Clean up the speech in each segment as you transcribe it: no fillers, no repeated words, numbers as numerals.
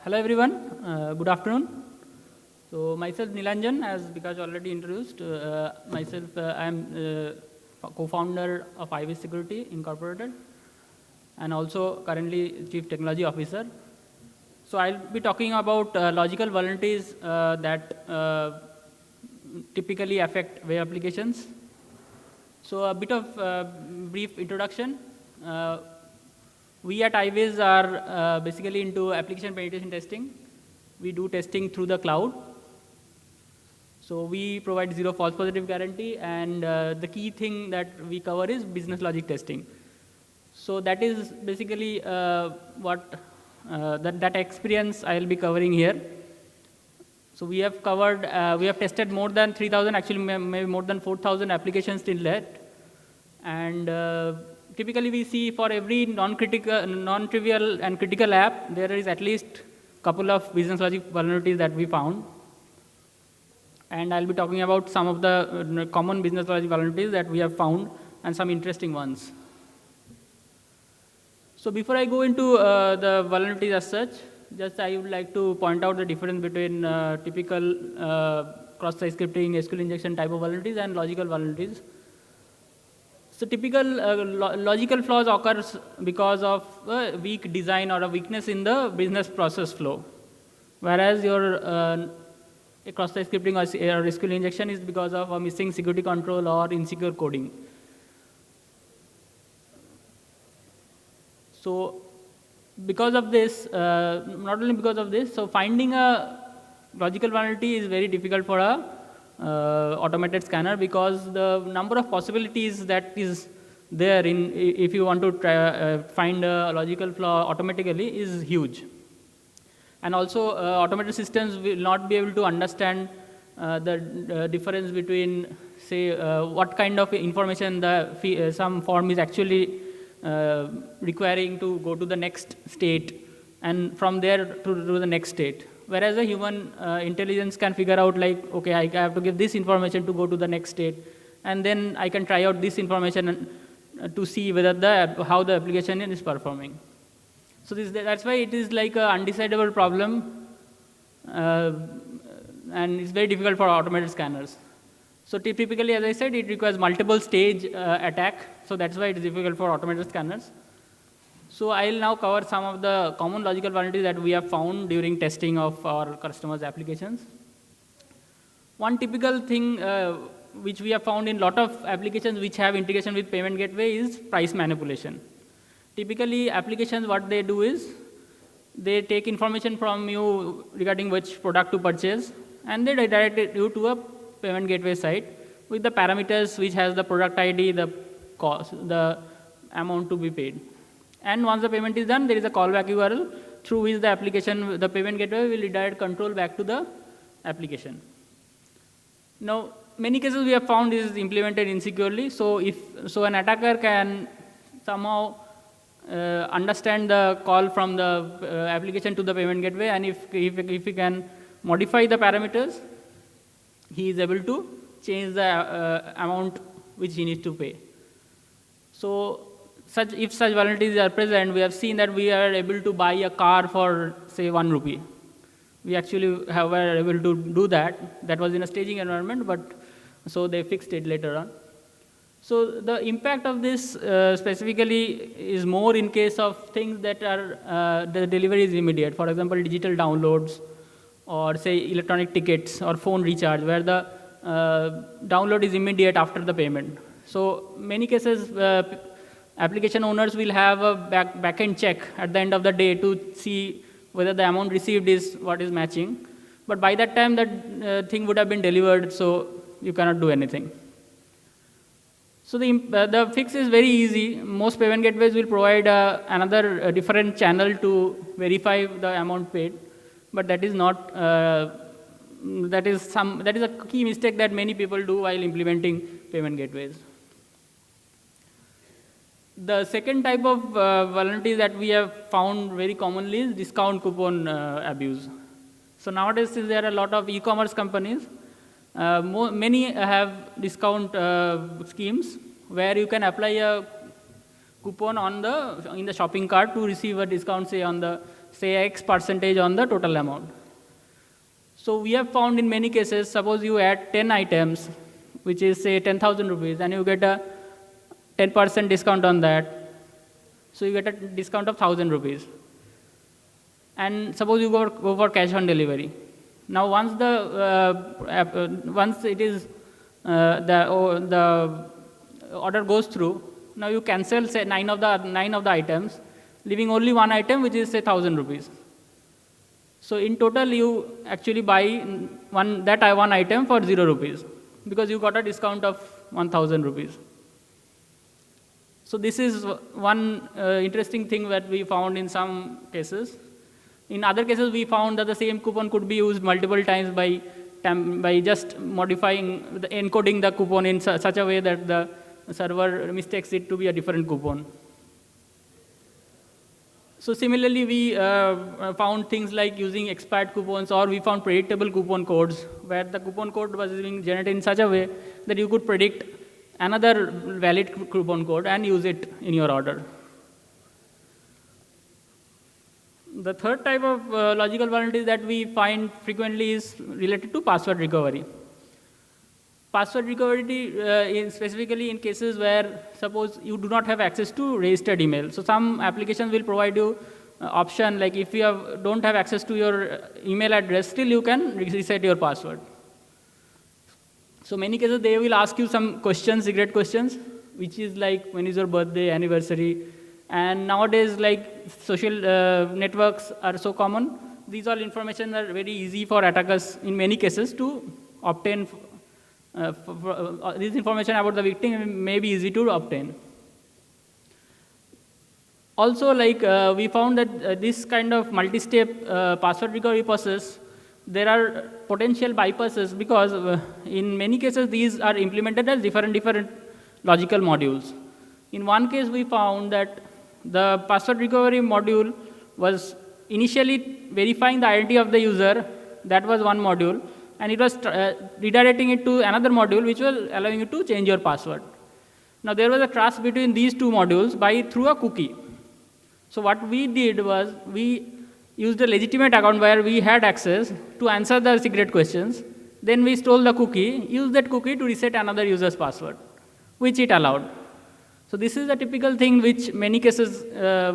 Hello everyone, good afternoon. So myself Nilanjan, as Bikash already introduced, I am co-founder of IVS Security Incorporated and also currently Chief Technology Officer. So I'll be talking about logical vulnerabilities that typically affect web applications. So a bit of brief introduction. We at IVIS are basically into application penetration testing. We do testing through the cloud. So we provide zero false positive guarantee, and the key thing that we cover is business logic testing. So that is basically that experience I'll be covering here. So we have covered, we have tested more than 3,000, actually maybe more than 4,000 applications till that. And typically we see for every non-trivial and critical app, there is at least a couple of business logic vulnerabilities that we found. And I'll be talking about some of the common business logic vulnerabilities that we have found and some interesting ones. So before I go into the vulnerabilities as such, just I would like to point out the difference between typical cross-site scripting, SQL injection type of vulnerabilities and logical vulnerabilities. So typical logical flaws occurs because of a weak design or a weakness in the business process flow, whereas your cross-site scripting or SQL injection is because of a missing security control or insecure coding. So because of this, not only because of this, so finding a logical vulnerability is very difficult for a automated scanner, because the number of possibilities that is there in if you want to try, find a logical flaw automatically is huge. And also automated systems will not be able to understand the difference between, say, what kind of information some form is actually requiring to go to the next state, and from there to the next state. Whereas a human intelligence can figure out, like, okay, I have to give this information to go to the next state, and then I can try out this information to see whether how the application is performing. So that's why it is like an undecidable problem, and it's very difficult for automated scanners. So typically, as I said, it requires multiple stage attack, so that's why it is difficult for automated scanners. So I'll now cover some of the common logical vulnerabilities that we have found during testing of our customers' applications. One typical thing which we have found in a lot of applications which have integration with payment gateway is price manipulation. Typically, applications, what they do is, they take information from you regarding which product to purchase, and they redirect you to a payment gateway site with the parameters which has the product ID, the cost, the amount to be paid. And once the payment is done, there is a callback URL through which the application, the payment gateway will redirect control back to the application. Now, many cases we have found is implemented insecurely. So an attacker can somehow understand the call from the application to the payment gateway, and if he can modify the parameters, he is able to change the amount which he needs to pay. So if such vulnerabilities are present, we have seen that we are able to buy a car for, say, 1 rupee. We actually were able to do that. That was in a staging environment, but so they fixed it later on. So the impact of this specifically is more in case of things that are the delivery is immediate. For example, digital downloads, or say electronic tickets or phone recharge, where the download is immediate after the payment. So many cases, application owners will have a back-end check at the end of the day to see whether the amount received is what is matching. But by that time, that thing would have been delivered, so you cannot do anything. So the fix is very easy. Most payment gateways will provide another different channel to verify the amount paid, but that is not. That is a key mistake that many people do while implementing payment gateways. The second type of vulnerability that we have found very commonly is discount coupon abuse. So nowadays, since there are a lot of e-commerce companies, many have discount schemes where you can apply a coupon in the shopping cart to receive a discount, say, on the say X percentage on the total amount. So we have found in many cases, suppose you add 10 items, which is say 10,000 rupees, and you get a 10% discount on that. So you get a discount of 1,000 rupees. And suppose you go for cash on delivery. Now once once it is the order goes through, now you cancel say nine of the items, leaving only one item which is say 1,000 rupees. So in total you actually buy one item for 0 rupees because you got a discount of 1,000 rupees. So this is one interesting thing that we found in some cases. In other cases, we found that the same coupon could be used multiple times by just modifying, encoding the coupon in such a way that the server mistakes it to be a different coupon. So similarly, we found things like using expired coupons, or we found predictable coupon codes, where the coupon code was being generated in such a way that you could predict another valid coupon code and use it in your order. The third type of logical vulnerability that we find frequently is related to password recovery. Password recovery is specifically in cases where suppose you do not have access to registered email. So some applications will provide you option like if you don't have access to your email address, still you can reset your password. So many cases they will ask you some questions, secret questions, which is like when is your birthday, anniversary, and nowadays like social networks are so common. These all information are very easy for attackers in many cases to obtain. This information about the victim may be easy to obtain. Also, like we found that this kind of multi-step password recovery process, there are potential bypasses because in many cases these are implemented as different logical modules. In one case, we found that the password recovery module was initially verifying the identity of the user. That was one module, and it was redirecting it to another module, which was allowing you to change your password. Now there was a trust between these two modules through a cookie. So what we did was we used a legitimate account where we had access to answer the secret questions. Then we stole the cookie, used that cookie to reset another user's password, which it allowed. So this is a typical thing which many cases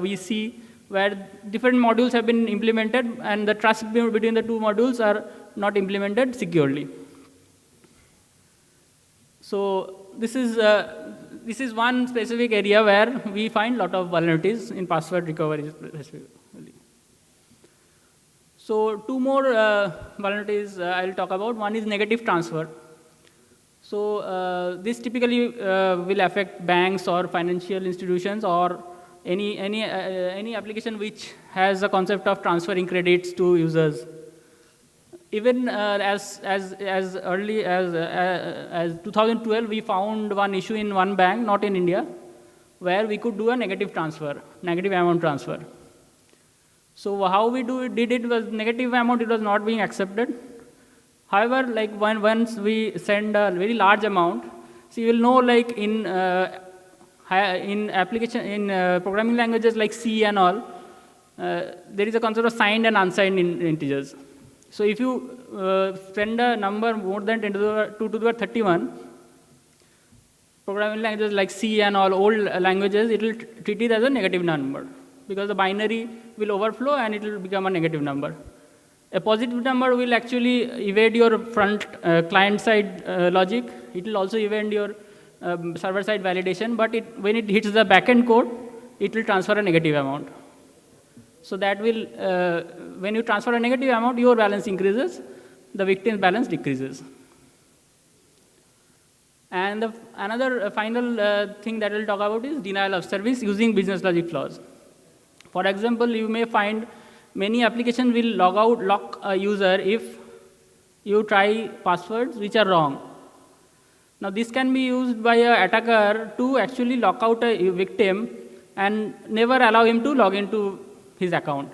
we see where different modules have been implemented and the trust between the two modules are not implemented securely. So this is one specific area where we find a lot of vulnerabilities in password recovery specifically. So two more vulnerabilities I'll talk about. One is negative transfer. So this typically will affect banks or financial institutions or any application which has a concept of transferring credits to users. Even as early as 2012, we found one issue in one bank, not in India, where we could do a negative amount transfer. So how we did it was negative amount, it was not being accepted. However, like once we send a very large amount, so you will know like in programming languages like C and all, there is a concept of signed and unsigned integers. So if you send a number more than 2 to the power 31, programming languages like C and all old languages, it will treat it as a negative number because the binary will overflow and it will become a negative number. A positive number will actually evade your front client-side logic. It will also evade your server-side validation, but when it hits the backend code, it will transfer a negative amount. So that will, when you transfer a negative amount, your balance increases, the victim's balance decreases. And another final thing that we'll talk about is denial of service using business logic flaws. For example, you may find many applications will lock a user if you try passwords which are wrong. Now this can be used by an attacker to actually lock out a victim and never allow him to log into his account.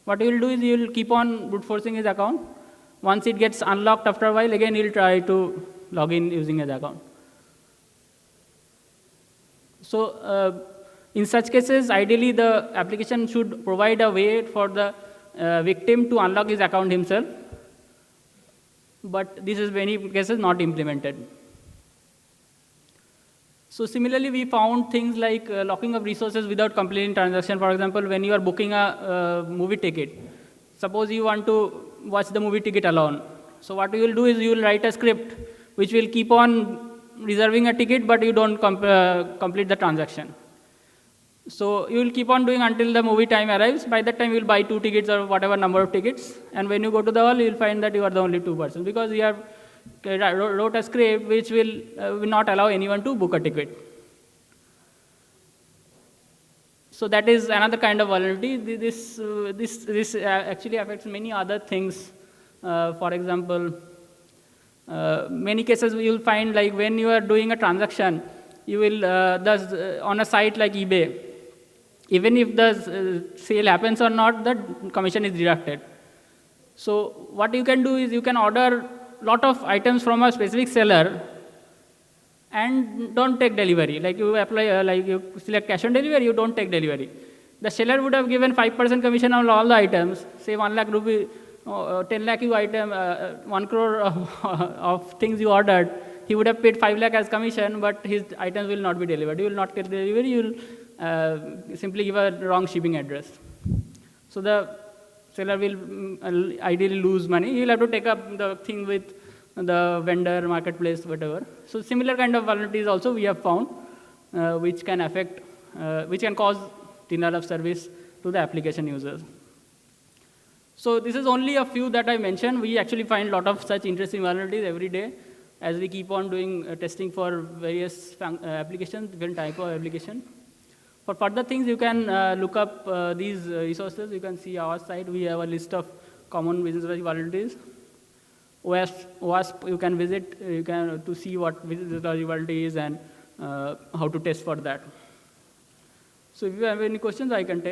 What he will do is he will keep on brute forcing his account. Once it gets unlocked after a while, again he will try to log in using his account. So in such cases, ideally the application should provide a way for the victim to unlock his account himself, but this is many cases not implemented. So similarly, we found things like locking of resources without completing transaction. For example, when you are booking a movie ticket, suppose you want to watch the movie ticket alone. So what you will do is you will write a script which will keep on reserving a ticket, but you don't complete the transaction. So you will keep on doing until the movie time arrives. By that time, you will buy 2 tickets or whatever number of tickets. And when you go to the hall, you will find that you are the only 2 persons because you have wrote a script which will not allow anyone to book a ticket. So that is another kind of vulnerability. This actually affects many other things. For example, many cases you will find like when you are doing a transaction, you will on a site like eBay, even if the sale happens or not, the commission is deducted. So what you can do is you can order lot of items from a specific seller and don't take delivery. Like you apply, like you select cash on delivery, you don't take delivery. The seller would have given 5% commission on all the items, say 1 lakh rupee, 10 lakh you item, 1 crore of things you ordered. He would have paid 5 lakh as commission, but his items will not be delivered. You will not get delivery, you will simply give a wrong shipping address. So the seller will ideally lose money. He will have to take up the thing with the vendor, marketplace, whatever. So similar kind of vulnerabilities also we have found, which can affect, which can cause denial of service to the application users. So this is only a few that I mentioned. We actually find a lot of such interesting vulnerabilities every day as we keep on doing testing for various applications, different type of application. For further things, you can look up these resources. You can see our site. We have a list of common business vulnerabilities. OWASP, you can visit to see what business vulnerability is and how to test for that. So if you have any questions, I can take.